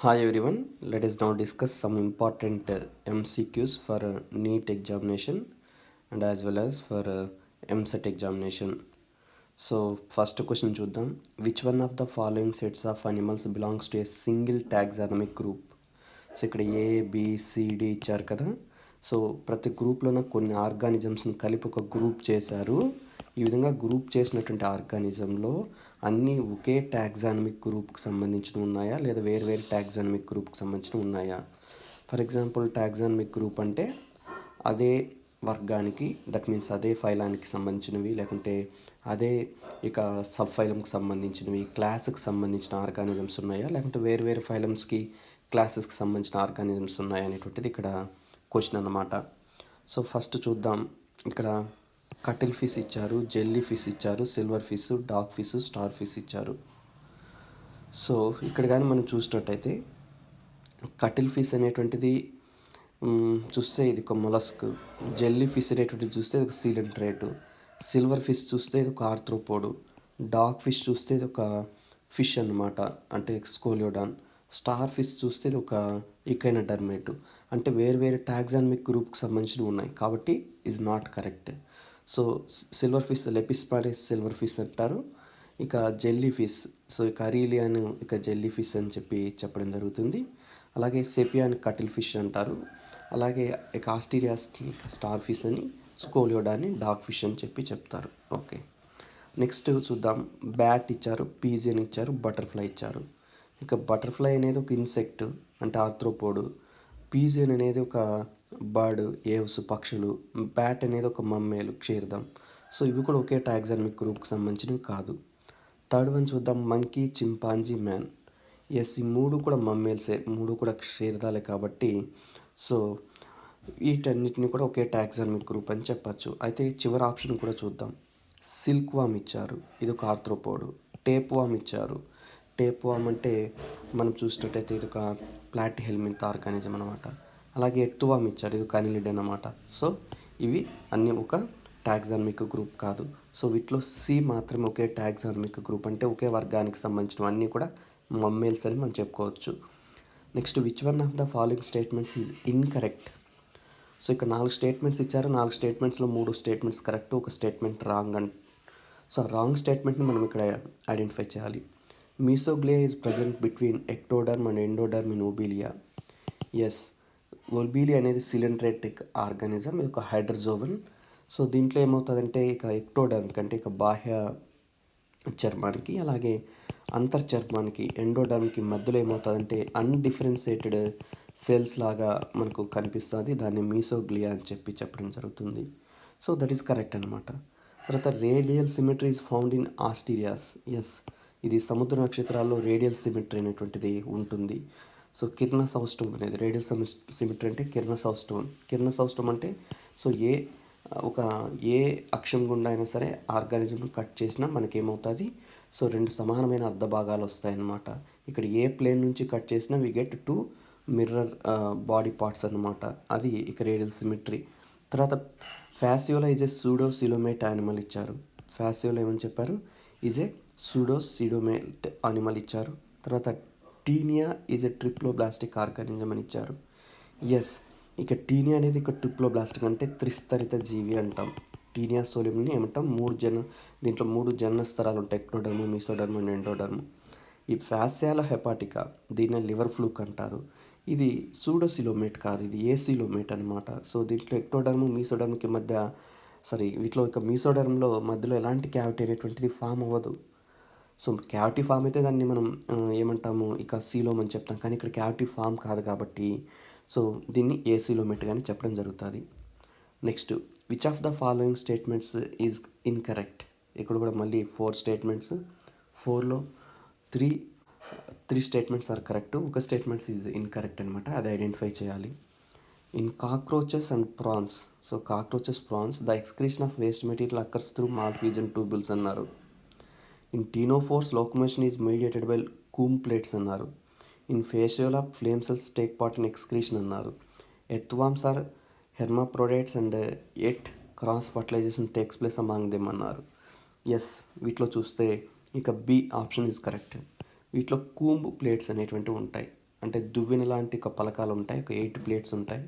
Hi everyone, let us now discuss some important MCQs for NEET examination and as well as for MSET examination. So first question చూద్దాం. Which one of the following sets of animals belongs to a single taxonomic group? So ఇక్కడ ABCD ఇచ్చారు కదా. So ప్రతి గ్రూప్లోన కొన్ని ఆర్గానిజమ్స్ని కలిపి ఒక group చేశారు. ఈ విధంగా గ్రూప్ చేసినటువంటి ఆర్గానిజంలో అన్నీ ఒకే టాక్సానమిక్ గ్రూప్కి సంబంధించినవి ఉన్నాయా లేదా వేరు వేరు టాక్సానమిక్ గ్రూప్కి సంబంధించినవి ఉన్నాయా? ఫర్ ఎగ్జాంపుల్ టాక్సానమిక్ గ్రూప్ అంటే అదే వర్గానికి, దట్ మీన్స్ అదే ఫైలానికి సంబంధించినవి, లేకుంటే అదే ఇక సబ్ ఫైలంకి సంబంధించినవి, క్లాస్కి సంబంధించిన ఆర్గానిజమ్స్ ఉన్నాయా, లేకుంటే వేరు వేరు ఫైలమ్స్కి క్లాసెస్కి సంబంధించిన ఆర్గానిజమ్స్ ఉన్నాయా అనేటువంటిది ఇక్కడ క్వశ్చన్ అన్నమాట. సో ఫస్ట్ చూద్దాం. ఇక్కడ కటిల్ ఫిష్ ఇచ్చారు, జెల్లీ ఫిష్ ఇచ్చారు, silver fish, dog fish, star fish ఇచ్చారు. సో ఇక్కడ కానీ మనం చూసినట్టయితే కటిల్ ఫిష్ అనేటువంటిది చూస్తే ఇది ఒక మొలస్క్, జెల్లీ ఫిష్ అనేటువంటిది చూస్తే ఇది ఒక సీలెంట్రేటు, సిల్వర్ ఫిష్ చూస్తే ఇది ఒక ఆర్థ్రోపోడు, డాగ్ ఫిష్ చూస్తే ఇది ఒక ఫిష్ అన్నమాట, అంటే స్కోలియోడాన్, స్టార్ ఫిష్ చూస్తే ఇది ఒక ఇకైనోడర్మేటు. అంటే వేరు వేరు టాక్సానమిక్ గ్రూప్కి సంబంధించినవి ఉన్నాయి కాబట్టి is not correct. So silver fish లెపిస్పాడిస్ సిల్వర్ ఫిష్ అంటారు. ఇక జెల్లీ ఫిష్, సో ఇక అరీలియాన్ ఇక జెల్లీ ఫిష్ అని చెప్పడం జరుగుతుంది. అలాగే సెపియాన్ కటిల్ ఫిష్ అంటారు. అలాగే ఇక ఆస్టీరియాస్ స్టార్ ఫిష్ అని, స్కోలియోడాని డాగ్ ఫిష్ అని చెప్తారు. ఓకే, నెక్స్ట్ చూద్దాం. బ్యాట్ ఇచ్చారు, పీజియన్ ఇచ్చారు, బటర్ఫ్లై ఇచ్చారు. ఇక బటర్ఫ్లై అనేది ఒక ఇన్సెక్ట్ అంటే ఆర్థ్రోపోడు, పీజియన్ అనేది ఒక బర్డ్ ఏవ్స్ పక్షులు, బ్యాట్ అనేది ఒక మమ్మేలు క్షీరదం. సో ఇవి కూడా ఒకే టాక్సానమిక్ గ్రూప్కి సంబంధించినవి కాదు. థర్డ్ వన్ చూద్దాం. Monkey, chimpanzee, man. ఎస్, ఈ మూడు కూడా మమ్మేల్సే, మూడు కూడా క్షీరదాలే కాబట్టి సో వీటన్నిటిని కూడా ఒకే టాక్సానమిక్ గ్రూప్ అని చెప్పచ్చు. అయితే చివరి ఆప్షన్ కూడా చూద్దాం. సిల్క్ వామ్ ఇచ్చారు, ఇది ఒక ఆర్థ్రోపోడు. టేప్ వామ్ ఇచ్చారు. టేప్ వామ్ అంటే మనం చూసినట్టయితే ఇది ఒక ప్లాట్ హెల్మింత్ ఆర్గానిజం అనమాట. అలాగే ఎర్తువామ్ ఇచ్చారు, ఇది ఒక అనిలిడ్ అనమాట. సో ఇవి అన్నీ ఒక టాక్సానమిక్ గ్రూప్ కాదు. సో వీటిలో సి మాత్రమే ఒకే టాక్సానమిక్ గ్రూప్, అంటే ఒకే వర్గానికి సంబంధించినవి అన్నీ కూడా మమ్మేల్స్ అని మనం చెప్పుకోవచ్చు. Next, which one of the following statements is incorrect? So ఇక్కడ 4 స్టేట్మెంట్స్ ఇచ్చారు. 4 స్టేట్మెంట్స్లో 3 స్టేట్మెంట్స్ కరెక్ట్, ఒక statement wrong and so wrong స్టేట్మెంట్ని మనం ఇక్కడ ఐడెంటిఫై చేయాలి. Mesoglea is present between ectoderm and endoderm in obelia. Yes, obelia అనేది సిలిండ్రేటిక్ ఆర్గానిజం, ఇది ఒక హైడ్రోజోవన్. సో దీంట్లో ఏమవుతుందంటే ఇక ఎక్టోడర్మ్ కంటే ఇక బాహ్య చర్మానికి అలాగే అంతర్చర్మానికి ఎండోడర్మ్కి మధ్యలో ఏమవుతుందంటే అన్డిఫరెన్షియేటెడ్ సెల్స్ లాగా మనకు కనిపిస్తుంది. దాన్ని మీసోగ్లియా అని చెప్పడం జరుగుతుంది. సో దట్ ఈస్ కరెక్ట్ అనమాట. తర్వాత radial symmetry is found in asterias. Yes, ఇది సముద్ర నక్షత్రాల్లో రేడియల్ సిమెట్రీ అనేటువంటిది ఉంటుంది. సో కిరణ సౌష్టవం అనేది రేడియల్ సిమెట్రీ అంటే కిరణ సౌష్టవం. కిరణ సౌష్టవం అంటే సో ఏ అక్షం గుండా అయినా సరే ఆర్గానిజం కట్ చేసినా మనకేమవుతుంది, సో 2 సమానమైన అర్ధ భాగాలు వస్తాయన్నమాట. ఇక్కడ ఏ ప్లేన్ నుంచి కట్ చేసినా we get 2 mirror body parts అనమాట. అది ఇక రేడియల్ సిమెట్రీ. తర్వాత Fasciola is a pseudocoelomate animal ఇచ్చారు. ఫ్యాసియోలా ఏమని చెప్పారు? ఈజ్ ఏ సూడోసిలోమేట్ యానిమల్ ఇచ్చారు. తర్వాత Taenia is a triploblastic organism అని ఇచ్చారు. ఎస్, ఇక టీనియా అనేది ఇక ట్రిప్లోబ్లాస్టిక్ అంటే త్రిస్తరిత జీవి అంటాం. టీనియా సోలియంని ఏమంటాం? దీంట్లో 3 జనన స్తరాలు ఉంటాయి, ఎక్టోడర్మ్, మీసోడర్మ్ అండ్ ఎండోడర్మ్. ఈ ఫ్యాసియాలా హెపాటికా, దీన్ని లివర్ ఫ్లూక్ అంటారు. ఇది సూడోసిలోమేట్ కాదు, ఇది ఏసిలోమేట్ అనమాట. సో దీంట్లో ఎక్టోడర్మ్, మీసోడర్మ్కి మధ్య వీటిలో ఇక మీసోడర్మ్లో మధ్యలో ఎలాంటి క్యావిటీ అనేటువంటిది ఫామ్ అవ్వదు. సో క్యావిటీ ఫామ్ అయితే దాన్ని మనం ఏమంటాము, ఇక సీలోమ్ అని చెప్తాం. కానీ ఇక్కడ క్యావిటీ ఫామ్ కాదు కాబట్టి సో దీన్ని ఏసీలోమేట్ కానీ చెప్పడం జరుగుతుంది. Next, which of the following statements is incorrect? ఇక్కడ కూడా మళ్ళీ 4 స్టేట్మెంట్స్, 4లో 3 స్టేట్మెంట్స్ ఆర్ కరెక్ట్, ఒక స్టేట్మెంట్స్ ఈజ్ ఇన్కరెక్ట్ అనమాట. అది ఐడెంటిఫై చేయాలి. In cockroaches and prawns, so cockroaches, prawns, the excretion of waste material occurs through malpighian tubules అన్నారు. In ctenophores locomotion is mediated by comb plates అన్నారు. In fasciola flame cells take part in excretion అన్నారు. Earthworms are hermaphrodites and at cross fertilisation takes place among them అన్నారు. Yes, వీటిలో చూస్తే ఇక B option is correct. వీటిలో comb plates అనేటువంటివి ఉంటాయి. అంటే దువ్వెన లాంటి ఒక పలకాలు ఉంటాయి, ఒక 8 ప్లేట్స్ ఉంటాయి.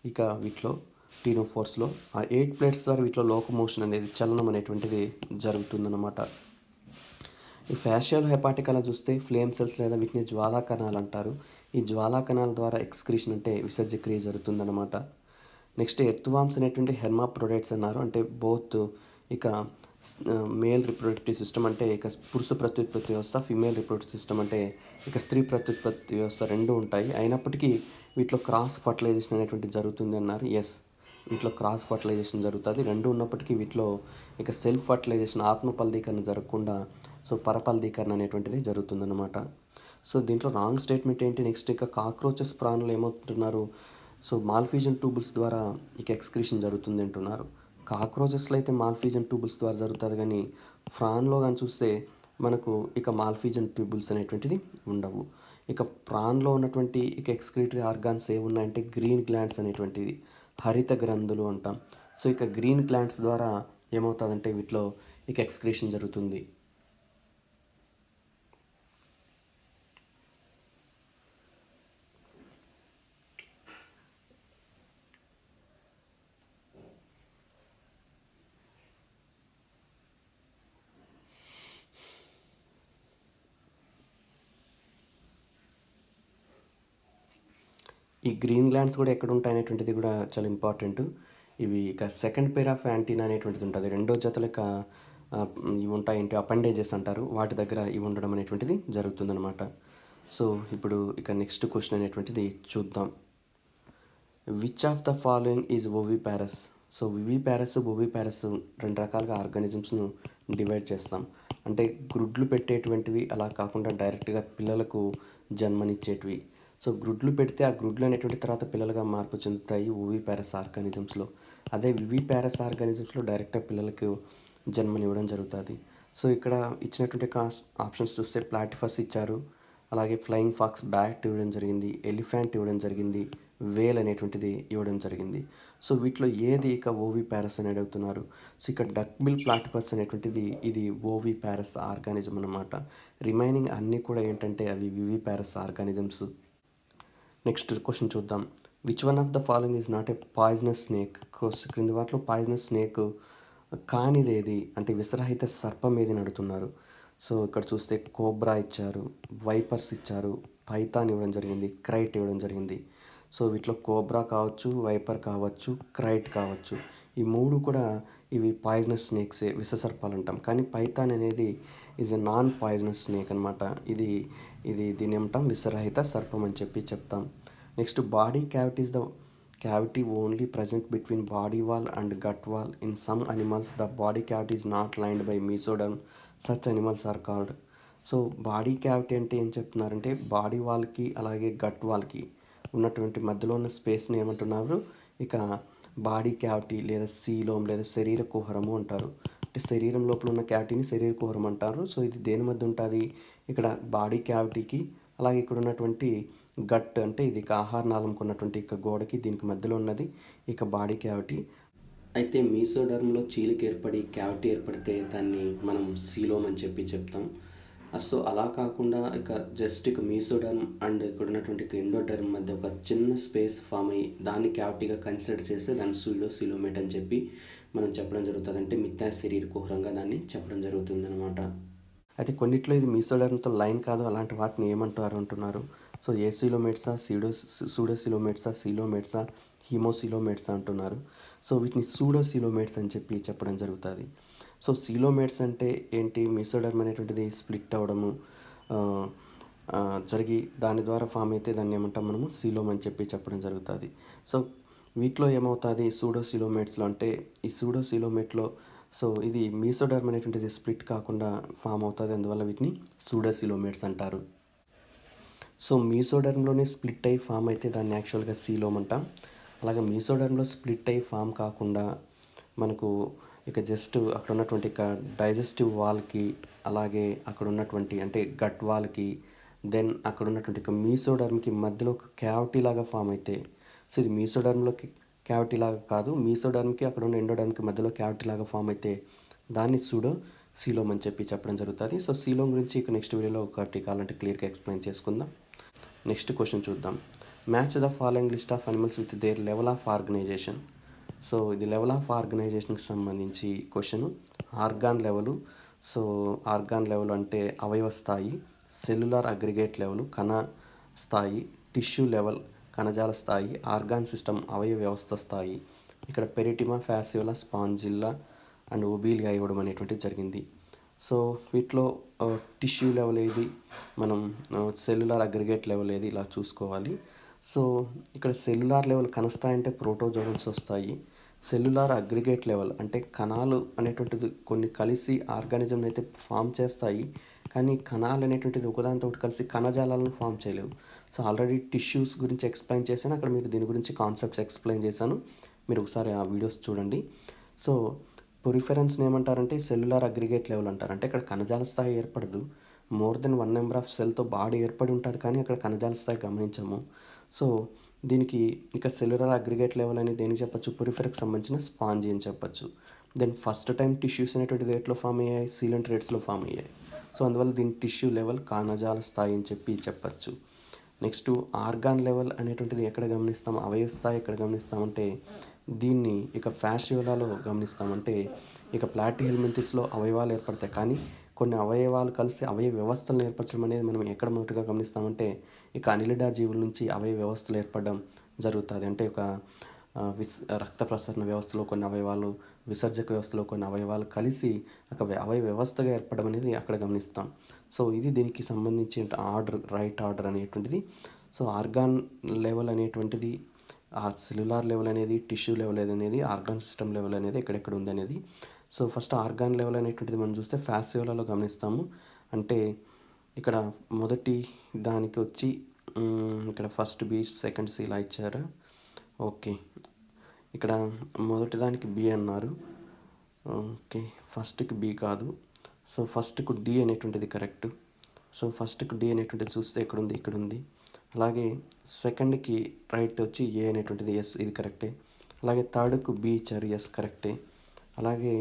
ఇక వీటిలో టీనోఫోర్స్లో ఆ 8 ప్లేట్స్ ద్వారా వీటిలో లోకోమోషన్ అనేది, చలనం అనేటువంటిది జరుగుతుందన్నమాట. ఈ ఫ్యాషియల్ హెపాటిక్ అలా చూస్తే ఫ్లేమ్ సెల్స్ లేదా వీటిని జ్వాలా కణాలు అంటారు. ఈ జ్వాలా కణాల ద్వారా ఎక్స్క్రీషన్ అంటే విసర్జక్రియ జరుగుతుందన్నమాట. నెక్స్ట్ ఎర్త్వామ్స్ అనేటువంటి హెర్మాప్రోడైట్స్ అన్నారు. అంటే బోత్ ఇక మేల్ రిప్రొడక్టివ్ సిస్టమ్ అంటే ఇక పురుష ప్రత్యుత్పత్తి వ్యవస్థ, ఫిమేల్ రిప్రొడక్టివ్ సిస్టమ్ అంటే ఇక స్త్రీ ప్రత్యుత్పత్తి వ్యవస్థ రెండు ఉంటాయి. అయినప్పటికీ వీటిలో క్రాస్ ఫర్టిలైజేషన్ అనేటువంటిది జరుగుతుంది అన్నారు. ఎస్, వీటిలో క్రాస్ ఫర్టిలైజేషన్ జరుగుతుంది. రెండు ఉన్నప్పటికీ వీటిలో ఇక సెల్ఫ్ ఫర్టిలైజేషన్, ఆత్మ ఫలదీకరణ జరగకుండా పరఫలదీకరణ అనేటువంటిది జరుగుతుందన్నమాట. సో దీంట్లో రాంగ్ స్టేట్మెంట్ ఏంటి? నెక్స్ట్ ఇక కాక్రోచెస్ ప్రాణులు ఏమవుతున్నారు? మాల్ఫీజన్ ట్యూబుల్స్ ద్వారా ఇక ఎక్స్క్రీషన్ జరుగుతుంది అంటున్నారు. కాక్రోచెస్లో అయితే మాల్ఫీజన్ ట్యూబుల్స్ ద్వారా జరుగుతుంది, కానీ ఫ్రాన్లో కానీ చూస్తే మనకు ఇక మాల్ఫీజన్ ట్యూబుల్స్ అనేటువంటిది ఉండవు. ఇక ప్రాన్లో ఉన్నటువంటి ఇక ఎక్స్క్రీటరీ ఆర్గాన్స్ ఏమున్నాయంటే గ్రీన్ గ్లాండ్స్ అనేటువంటిది, హరిత గ్రంథులు అంటాం. సో ఇక గ్రీన్ గ్లాండ్స్ ద్వారా ఏమవుతుందంటే వీటిలో ఇక ఎక్స్క్రీషన్ జరుగుతుంది. ఈ గ్రీన్ గ్లాండ్స్ కూడా ఎక్కడ ఉంటాయి అనేటువంటిది కూడా చాలా ఇంపార్టెంట్. ఇవి ఇక సెకండ్ పేర్ ఆఫ్ యాంటీనా అనేటువంటిది ఉంటుంది. రెండో జతల ఇవి ఉంటాయంటే అపెండేజెస్ అంటారు, వాటి దగ్గర ఇవి ఉండడం అనేటువంటిది జరుగుతుందన్నమాట. సో ఇప్పుడు ఇక నెక్స్ట్ క్వశ్చన్ అనేటువంటిది చూద్దాం. Which of the following is oviparous? So viviparous, oviparous రెండు రకాలుగా ఆర్గానిజమ్స్ను డివైడ్ చేస్తాం. అంటే గ్రుడ్లు పెట్టేటువంటివి, అలా కాకుండా డైరెక్ట్గా పిల్లలకు జన్మనిచ్చేటివి. సో గ్రుడ్లు పెడితే ఆ గ్రుడ్లు అనేటువంటి తర్వాత పిల్లలుగా మార్పు చెందుతాయి ఓవిపారస్ ఆర్గానిజమ్స్లో. అదే వివిపారస్ ఆర్గానిజమ్స్లో డైరెక్ట్గా పిల్లలకు జన్మనివ్వడం జరుగుతుంది. సో ఇక్కడ ఇచ్చినటువంటి ఆప్షన్స్ చూస్తే ప్లాటిఫస్ ఇచ్చారు, అలాగే ఫ్లయింగ్ ఫాక్స్ బ్యాట్ ఇవ్వడం జరిగింది, ఎలిఫెంట్ ఇవ్వడం జరిగింది, వేల్ అనేటువంటిది ఇవ్వడం జరిగింది. సో వీటిలో ఏది ఇక ఓవిపారస్ అని అడుగుతున్నారు. సో ఇక్కడ డక్బిల్ ప్లాటిపస్ అనేటువంటిది ఇది ఓవిపారస్ ఆర్గానిజం అన్నమాట. రిమైనింగ్ అన్నీ కూడా ఏంటంటే అవి వివిపారస్ ఆర్గానిజమ్స్. నెక్స్ట్ క్వశ్చన్ చూద్దాం. Which one of the following is not a poisonous snake? క్రింది వాటిలో పాయిజనస్ స్నేక్ కానిదేది అంటే విషరహిత సర్పం ఏది అడుగుతున్నారు. సో ఇక్కడ చూస్తే కోబ్రా ఇచ్చారు, వైపర్స్ ఇచ్చారు, పైథాన్ ఇవ్వడం జరిగింది, క్రైట్ ఇవ్వడం జరిగింది. సో వీటిలో కోబ్రా కావచ్చు, వైపర్ కావచ్చు, క్రైట్ కావచ్చు, ఈ మూడు కూడా ఇవి పాయిజనస్ స్నేక్సే, విషసర్పాలు అంటాం. కానీ పైథాన్ అనేది is a non poisonous snake అనమాట. దీన్ని ఏమంటాం? విషరహిత సర్పం అని చెప్తాం. Next body cavity is the cavity only present between body wall and gut wall. In some animals, the body cavity is not lined by mesoderm. Such animals are called. So body cavity అంటే ఏం చెప్తున్నారంటే body వాల్కి అలాగే gut వాల్కి ఉన్నటువంటి మధ్యలో ఉన్న స్పేస్ని ఏమంటున్నారు? ఇక బాడీ క్యావిటీ లేదా సీలోమ్ లేదా శరీర కుహరము అంటారు. అంటే శరీరం లోపల ఉన్న క్యావిటీని శరీర కుహరం అంటారు. సో ఇది దేని మధ్య ఉంటుంది? ఇక్కడ బాడీ క్యావిటీకి అలాగే ఇక్కడ ఉన్నటువంటి గట్ అంటే ఇది ఆహార నాళంకు ఉన్నటువంటి ఇక గోడకి దీనికి మధ్యలో ఉన్నది ఇక బాడీ క్యావిటీ. అయితే మీసోడర్మ్లో చీలిక ఏర్పడి క్యావిటీ ఏర్పడితే దాన్ని మనం సీలోమ్ అని చెప్తాం. సో అలా కాకుండా ఇక జస్ట్ ఇక మీసోడర్మ్ అండ్ ఇక్కడ ఉన్నటువంటి ఎండోడర్మ్ మధ్య ఒక చిన్న స్పేస్ ఫామ్ అయ్యి దాన్ని క్యావిటీగా కన్సిడర్ చేస్తే దాన్ని సీలోమేట్ అని చెప్పి మనం చెప్పడం జరుగుతుంది. అంటే మిథ్యా శరీర కుహరంగా దాన్ని చెప్పడం జరుగుతుంది అనమాట. అయితే కొన్నిట్లో ఇది మీసోడర్మ్తో లైన్ కాదు, అలాంటి వాటిని ఏమంటారు అంటున్నారు. సో ఏసీలోమేట్సా, సూడోసిలోమేట్సా, సీలోమేట్సా, హీమోసిలోమేట్సా అంటున్నారు. సో వీటిని సూడోసిలోమేట్స్ అని చెప్పడం జరుగుతుంది. సో సీలోమేట్స్ అంటే ఏంటి? మీసోడర్మ్ అనేటువంటిది స్ప్లిట్ అవ్వడము జరిగి దాని ద్వారా ఫామ్ అయితే దాన్ని ఏమంటాం మనము? సీలోమ్ అని చెప్పడం జరుగుతుంది. సో వీటిలో ఏమవుతుంది సూడోసిలోమేట్స్లో అంటే ఈ సూడోసిలోమేట్లో సో ఇది మీసోడర్మ్ అనేటువంటిది స్ప్లిట్ కాకుండా ఫామ్ అవుతుంది, అందువల్ల వీటిని సూడోసిలోమేట్స్ అంటారు. సో మీసోడర్మ్లోనే స్ప్లిట్ అయ్యి ఫామ్ అయితే దాన్ని యాక్చువల్గా సీలోమ్ అంటాం. అలాగే మీసోడర్మ్లో స్ప్లిట్ అయ్యి ఫామ్ కాకుండా మనకు ఇక జస్ట్ అక్కడ ఉన్నటువంటి ఇక డైజెస్టివ్ వాల్కి అలాగే అక్కడ ఉన్నటువంటి అంటే గట్ వాల్కి దెన్ అక్కడ ఉన్నటువంటి ఇక మీసోడర్మ్కి మధ్యలో ఒక క్యావిటీ లాగా ఫామ్ అయితే, సో ఇది మీసోడర్మ్లోకి క్యావిటీ లాగా కాదు, మీసోడర్మ్కి అక్కడ ఉన్న ఎండోడర్మ్కి మధ్యలో క్యావిటీ లాగా ఫామ్ అయితే దాన్ని సూడో సీలోమ్ అని చెప్పడం జరుగుతుంది. సో సీలోమ్ గురించి ఇక నెక్స్ట్ వీడియోలో ఒకటి కావాలంటే క్లియర్గా ఎక్స్ప్లెయిన్ చేసుకుందాం. నెక్స్ట్ క్వశ్చన్ చూద్దాం. Match the following list of animals with their level of organisation. So ఇది లెవెల్ ఆఫ్ ఆర్గనైజేషన్కి సంబంధించి question. Organ level. So organ level అంటే అవయవ స్థాయి, సెల్యులార్ అగ్రిగేట్ లెవెల్ కణ స్థాయి, టిష్యూ లెవెల్ కణజాల స్థాయి, ఆర్గాన్ సిస్టమ్ అవయవ వ్యవస్థ స్థాయి. ఇక్కడ పెరిటిమా, ఫ్యాసియోలా, స్పాంజిల్లా అండ్ ఒబీలియా ఇవ్వడం అనేటువంటిది జరిగింది. సో వీటిలో టిష్యూ లెవెల్ ఏది, మనం సెల్యులార్ అగ్రిగేట్ లెవెల్ ఏది ఇలా చూసుకోవాలి. సో ఇక్కడ సెల్యులార్ లెవెల్ కణస్థాయి అంటే ప్రోటోజోన్స్ వస్తాయి. సెల్యులార్ అగ్రిగేట్ లెవెల్ అంటే కణాలు అనేటువంటిది కొన్ని కలిసి ఆర్గానిజం అయితే ఫామ్ చేస్తాయి, కానీ కణాలు అనేటువంటిది ఒకదానితో ఒకటి కలిసి కణజాలాలను ఫామ్ చేయలేవు. సో ఆల్రెడీ టిష్యూస్ గురించి ఎక్స్ప్లెయిన్ చేశాను, అక్కడ మీరు దీని గురించి కాన్సెప్ట్స్ ఎక్స్ప్లెయిన్ చేశాను, మీరు ఒకసారి ఆ వీడియోస్ చూడండి. సో ప్రిఫరెన్స్ని ఏమంటారంటే సెల్యులార్ అగ్రిగేట్ లెవెల్ అంటారు. అంటే ఇక్కడ కణజాల స్థాయి ఏర్పడదు, మోర్ దెన్ 1 నెంబర్ ఆఫ్ సెల్తో బాడీ ఏర్పడి ఉంటుంది, కానీ అక్కడ కణజాల స్థాయి గమనించము. సో దీనికి ఇక సెల్యులార్ అగ్రిగేట్ లెవెల్ అనేది దేనికి చెప్పచ్చు, ప్రిఫర్కి సంబంధించిన స్పాంజీ అని చెప్పచ్చు. దెన్ ఫస్ట్ టైం టిష్యూస్ అనేటువంటి రేట్లో ఫామ్ అయ్యాయి, సీలెంట్ రేట్స్లో ఫామ్ అయ్యాయి. సో అందువల్ల దీని టిష్యూ లెవెల్ కణజాల స్థాయి అని చెప్పచ్చు. నెక్స్ట్ ఆర్గాన్ లెవెల్ అనేటువంటిది ఎక్కడ గమనిస్తాం, అవయవ స్థాయి ఎక్కడ గమనిస్తామంటే దీన్ని ఇక ఫ్యాసియోలాలో గమనిస్తామంటే ఇక ప్లాటిహెల్మింథిస్లో అవయవాలు ఏర్పడతాయి, కానీ కొన్ని అవయవాలు కలిసి అవయవ వ్యవస్థలను ఏర్పరచడం అనేది మనం ఎక్కడ మొదటిగా గమనిస్తామంటే ఇక అనిలిడా జీవుల నుంచి అవయవ వ్యవస్థలు ఏర్పడడం జరుగుతుంది. అంటే ఒక రక్త ప్రసరణ వ్యవస్థలో కొన్ని అవయవాలు, విసర్జక వ్యవస్థలో కొన్ని అవయవాలు కలిసి ఒక అవయవ వ్యవస్థగా ఏర్పడడం అనేది అక్కడ గమనిస్తాం. సో ఇది దీనికి సంబంధించి ఆర్డర్, రైట్ ఆర్డర్ అనేటువంటిది. సో ఆర్గాన్ లెవెల్ అనేటువంటిది, ఆ సెల్యులార్ లెవెల్ అనేది, టిష్యూ లెవెల్ అనేది, ఆర్గాన్ సిస్టమ్ లెవెల్ అనేది ఎక్కడెక్కడ ఉంది అనేది. సో ఫస్ట్ ఆర్గాన్ లెవెల్ అనేటువంటిది మనం చూస్తే ఫ్యాసియోలాలో గమనిస్తాము. అంటే ఇక్కడ మొదటి దానికి వచ్చి ఇక్కడ ఫస్ట్ బి, సెకండ్ సి ఇలా ఇచ్చారు. ఓకే, ఇక్కడ మొదటి దానికి బి అన్నారు. ఓకే, ఫస్ట్కి బి కాదు, సో ఫస్ట్కు డి అనేటువంటిది కరెక్ట్. సో ఫస్ట్కి డి అనేటువంటిది చూస్తే ఎక్కడుంది, ఇక్కడ ఉంది. అలాగే సెకండ్కి రైట్ వచ్చి ఏ అనేటువంటిది ఎస్, ఇది కరెక్టే. అలాగే థర్డ్కు బి ఇచ్చారు, ఎస్ కరెక్టే. అలాగే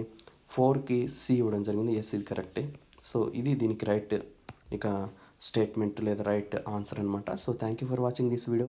4కి సి ఇవ్వడం జరిగింది, ఎస్ ఇది కరెక్టే. సో ఇది దీనికి రైట్ ఇక స్టేట్మెంట్ లేదా రైట్ ఆన్సర్ అనమాట. So thank you for watching this video.